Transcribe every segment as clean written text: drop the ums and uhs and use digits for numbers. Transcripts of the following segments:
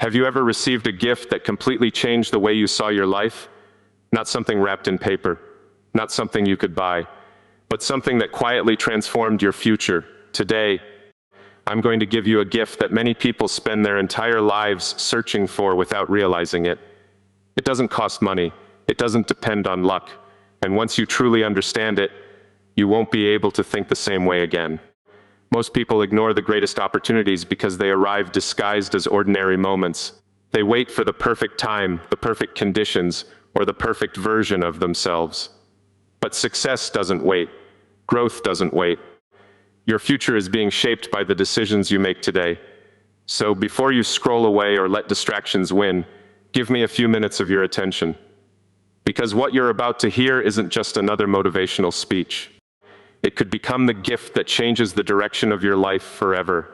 Have you ever received a gift that completely changed the way you saw your life? Not something wrapped in paper, not something you could buy, but something that quietly transformed your future. Today, I'm going to give you a gift that many people spend their entire lives searching for without realizing it. It doesn't cost money, it doesn't depend on luck, and once you truly understand it, you won't be able to think the same way again. Most people ignore the greatest opportunities because they arrive disguised as ordinary moments. They wait for the perfect time, the perfect conditions, or the perfect version of themselves. But success doesn't wait. Growth doesn't wait. Your future is being shaped by the decisions you make today. So before you scroll away or let distractions win, give me a few minutes of your attention. Because what you're about to hear isn't just another motivational speech. It could become the gift that changes the direction of your life forever.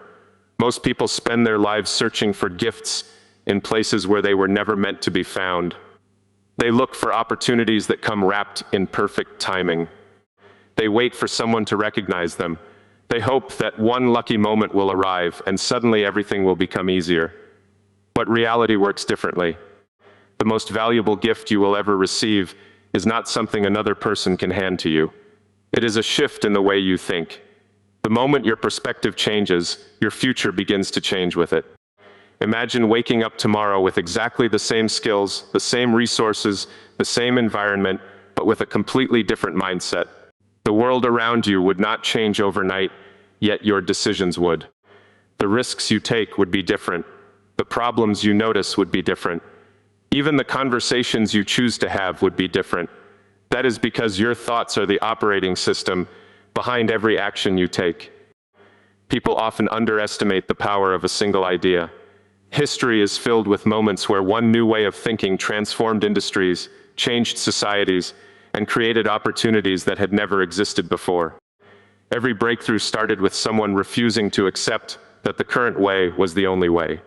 Most people spend their lives searching for gifts in places where they were never meant to be found. They look for opportunities that come wrapped in perfect timing. They wait for someone to recognize them. They hope that one lucky moment will arrive and suddenly everything will become easier. But reality works differently. The most valuable gift you will ever receive is not something another person can hand to you. It is a shift in the way you think. The moment your perspective changes, your future begins to change with it. Imagine waking up tomorrow with exactly the same skills, the same resources, the same environment, but with a completely different mindset. The world around you would not change overnight, yet your decisions would. The risks you take would be different. The problems you notice would be different. Even the conversations you choose to have would be different. That is because your thoughts are the operating system behind every action you take. People often underestimate the power of a single idea. History is filled with moments where one new way of thinking transformed industries, changed societies, and created opportunities that had never existed before. Every breakthrough started with someone refusing to accept that the current way was the only way.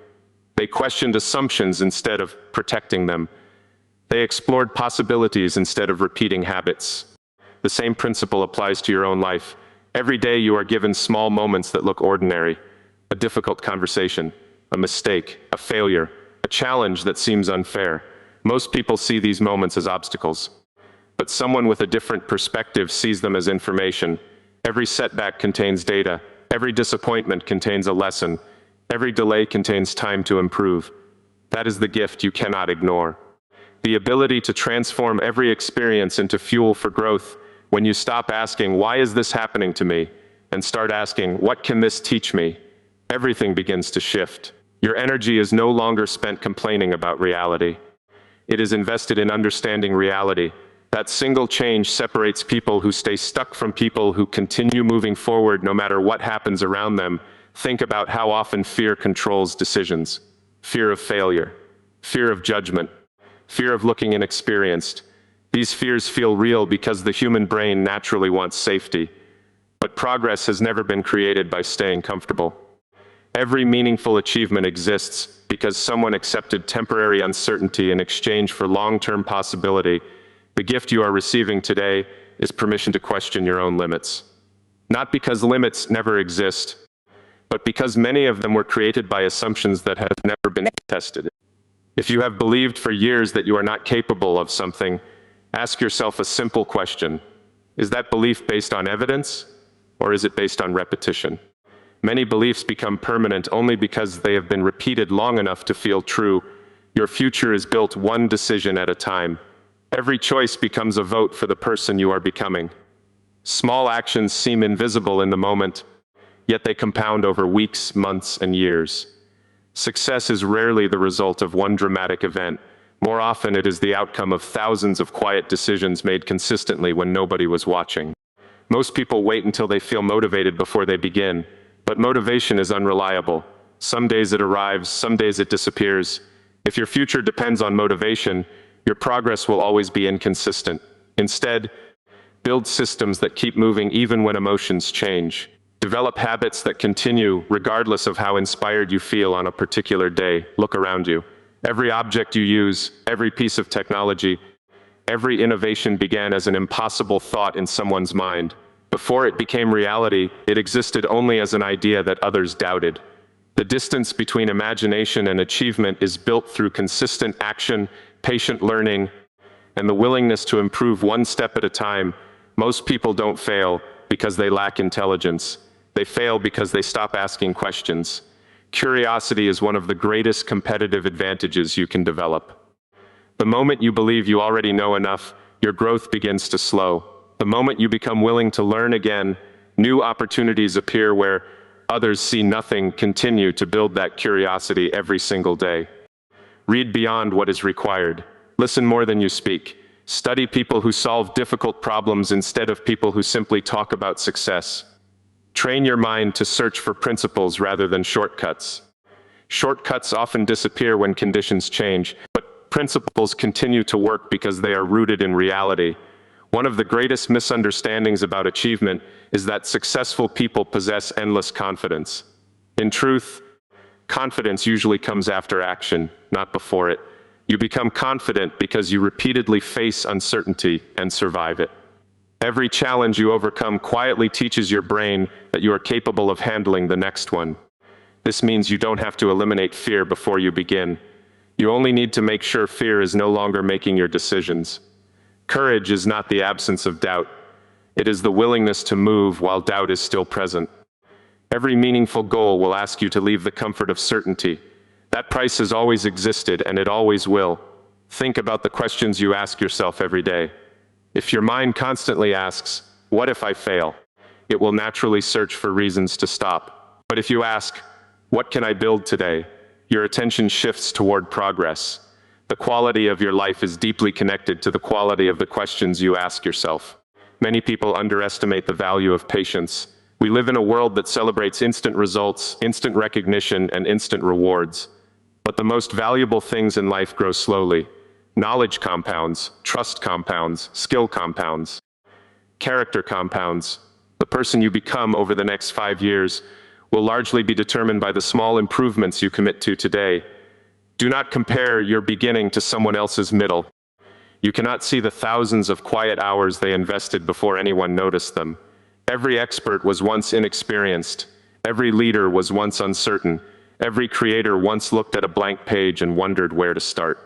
They questioned assumptions instead of protecting them. They explored possibilities instead of repeating habits. The same principle applies to your own life. Every day you are given small moments that look ordinary. A difficult conversation, a mistake, a failure, a challenge that seems unfair. Most people see these moments as obstacles. But someone with a different perspective sees them as information. Every setback contains data. Every disappointment contains a lesson. Every delay contains time to improve. That is the gift you cannot ignore. The ability to transform every experience into fuel for growth. When you stop asking, why is this happening to me? And start asking, what can this teach me? Everything begins to shift. Your energy is no longer spent complaining about reality. It is invested in understanding reality. That single change separates people who stay stuck from people who continue moving forward no matter what happens around them. Think about how often fear controls decisions. Fear of failure, fear of judgment, fear of looking inexperienced. These fears feel real because the human brain naturally wants safety. But progress has never been created by staying comfortable. Every meaningful achievement exists because someone accepted temporary uncertainty in exchange for long-term possibility. The gift you are receiving today is permission to question your own limits. Not because limits never exist, but because many of them were created by assumptions that have never been tested. If you have believed for years that you are not capable of something, ask yourself a simple question. Is that belief based on evidence, or is it based on repetition? Many beliefs become permanent only because they have been repeated long enough to feel true. Your future is built one decision at a time. Every choice becomes a vote for the person you are becoming. Small actions seem invisible in the moment, yet they compound over weeks, months, and years. Success is rarely the result of one dramatic event. More often, it is the outcome of thousands of quiet decisions made consistently when nobody was watching. Most people wait until they feel motivated before they begin, but motivation is unreliable. Some days it arrives, some days it disappears. If your future depends on motivation, your progress will always be inconsistent. Instead, build systems that keep moving even when emotions change. Develop habits that continue regardless of how inspired you feel on a particular day. Look around you. Every object you use, every piece of technology, every innovation began as an impossible thought in someone's mind. Before it became reality, it existed only as an idea that others doubted. The distance between imagination and achievement is built through consistent action, patient learning, and the willingness to improve one step at a time. Most people don't fail because they lack intelligence. They fail because they stop asking questions. Curiosity is one of the greatest competitive advantages you can develop. The moment you believe you already know enough, your growth begins to slow. The moment you become willing to learn again, new opportunities appear where others see nothing. Continue to build that curiosity every single day. Read beyond what is required. Listen more than you speak. Study people who solve difficult problems instead of people who simply talk about success. Train your mind to search for principles rather than shortcuts. Shortcuts often disappear when conditions change, but principles continue to work because they are rooted in reality. One of the greatest misunderstandings about achievement is that successful people possess endless confidence. In truth, confidence usually comes after action, not before it. You become confident because you repeatedly face uncertainty and survive it. Every challenge you overcome quietly teaches your brain that you are capable of handling the next one. This means you don't have to eliminate fear before you begin. You only need to make sure fear is no longer making your decisions. Courage is not the absence of doubt. It is the willingness to move while doubt is still present. Every meaningful goal will ask you to leave the comfort of certainty. That price has always existed, and it always will. Think about the questions you ask yourself every day. If your mind constantly asks, "What if I fail?" it will naturally search for reasons to stop. But if you ask, "What can I build today?" your attention shifts toward progress. The quality of your life is deeply connected to the quality of the questions you ask yourself. Many people underestimate the value of patience. We live in a world that celebrates instant results, instant recognition, and instant rewards. But the most valuable things in life grow slowly. Knowledge compounds, trust compounds, skill compounds, character compounds. The person you become over the next 5 years will largely be determined by the small improvements you commit to today. Do not compare your beginning to someone else's middle. You cannot see the thousands of quiet hours they invested before anyone noticed them. Every expert was once inexperienced. Every leader was once uncertain. Every creator once looked at a blank page and wondered where to start.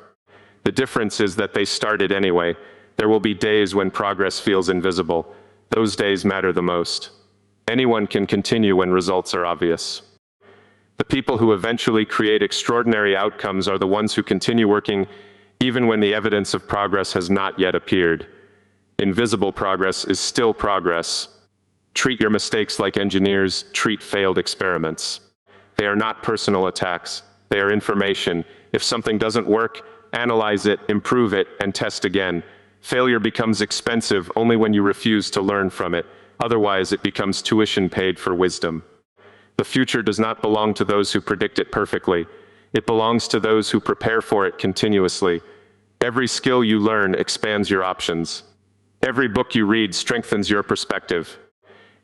The difference is that they started anyway. There will be days when progress feels invisible. Those days matter the most. Anyone can continue when results are obvious. The people who eventually create extraordinary outcomes are the ones who continue working even when the evidence of progress has not yet appeared. Invisible progress is still progress. Treat your mistakes like engineers treat failed experiments. They are not personal attacks. They are information. If something doesn't work, analyze it, improve it, and test again. Failure becomes expensive only when you refuse to learn from it. Otherwise, it becomes tuition paid for wisdom. The future does not belong to those who predict it perfectly. It belongs to those who prepare for it continuously. Every skill you learn expands your options. Every book you read strengthens your perspective.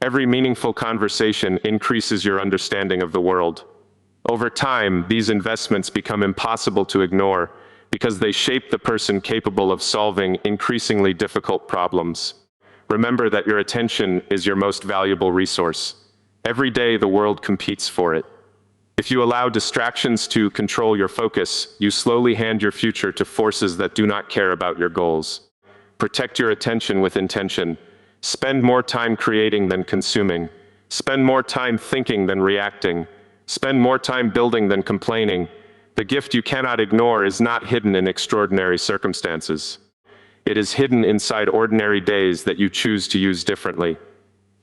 Every meaningful conversation increases your understanding of the world. Over time, these investments become impossible to ignore because they shape the person capable of solving increasingly difficult problems. Remember that your attention is your most valuable resource. Every day the world competes for it. If you allow distractions to control your focus, you slowly hand your future to forces that do not care about your goals. Protect your attention with intention. Spend more time creating than consuming. Spend more time thinking than reacting. Spend more time building than complaining. The gift you cannot ignore is not hidden in extraordinary circumstances. It is hidden inside ordinary days that you choose to use differently.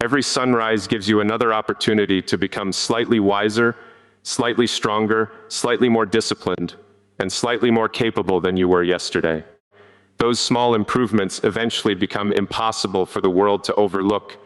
Every sunrise gives you another opportunity to become slightly wiser, slightly stronger, slightly more disciplined, and slightly more capable than you were yesterday. Those small improvements eventually become impossible for the world to overlook